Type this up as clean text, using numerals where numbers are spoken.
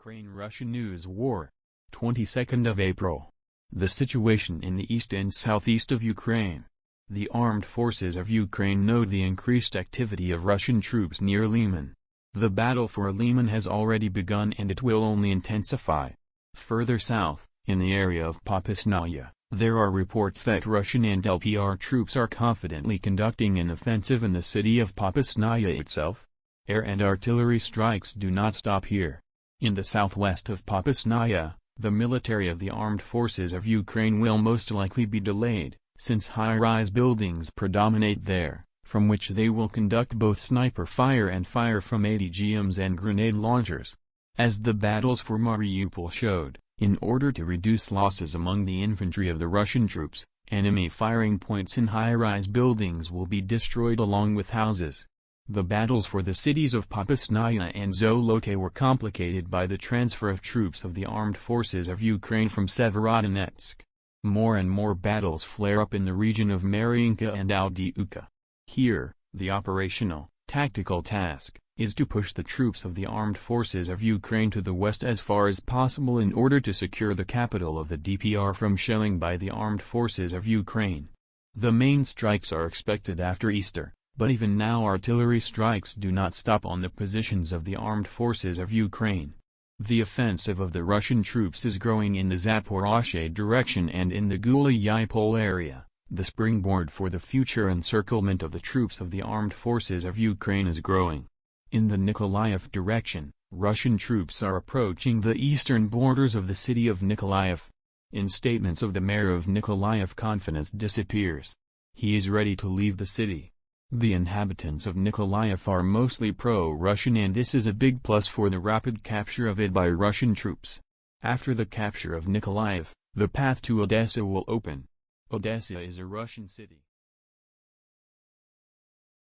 Ukraine-Russia News War. 22nd of April. The situation in the east and southeast of Ukraine. The armed forces of Ukraine note the increased activity of Russian troops near Liman. The battle for Liman has already begun and it will only intensify. Further south, in the area of Popasnaya, there are reports that Russian and LPR troops are confidently conducting an offensive in the city of Popasnaya itself. Air and artillery strikes do not stop here. In the southwest of Popasnaya, the military of the armed forces of Ukraine will most likely be delayed, since high-rise buildings predominate there, from which they will conduct both sniper fire and fire from ATGMs and grenade launchers. As the battles for Mariupol showed, in order to reduce losses among the infantry of the Russian troops, enemy firing points in high-rise buildings will be destroyed along with houses. The battles for the cities of Popasnaya and Zolote were complicated by the transfer of troops of the armed forces of Ukraine from Severodonetsk. More and more battles flare up in the region of Mariupol and Avdiivka. Here, the operational, tactical task, is to push the troops of the armed forces of Ukraine to the west as far as possible in order to secure the capital of the DPR from shelling by the armed forces of Ukraine. The main strikes are expected after Easter. But even now artillery strikes do not stop on the positions of the armed forces of Ukraine. The offensive of the Russian troops is growing in the Zaporozhye direction and in the Mariupol area. The springboard for the future encirclement of the troops of the armed forces of Ukraine is growing. In the Nikolaev direction, Russian troops are approaching the eastern borders of the city of Nikolaev. In statements of the mayor of Nikolaev, confidence disappears. He is ready to leave the city. The inhabitants of Nikolaev are mostly pro-Russian and this is a big plus for the rapid capture of it by Russian troops. After the capture of Nikolaev, the path to Odessa will open. Odessa is a Russian city.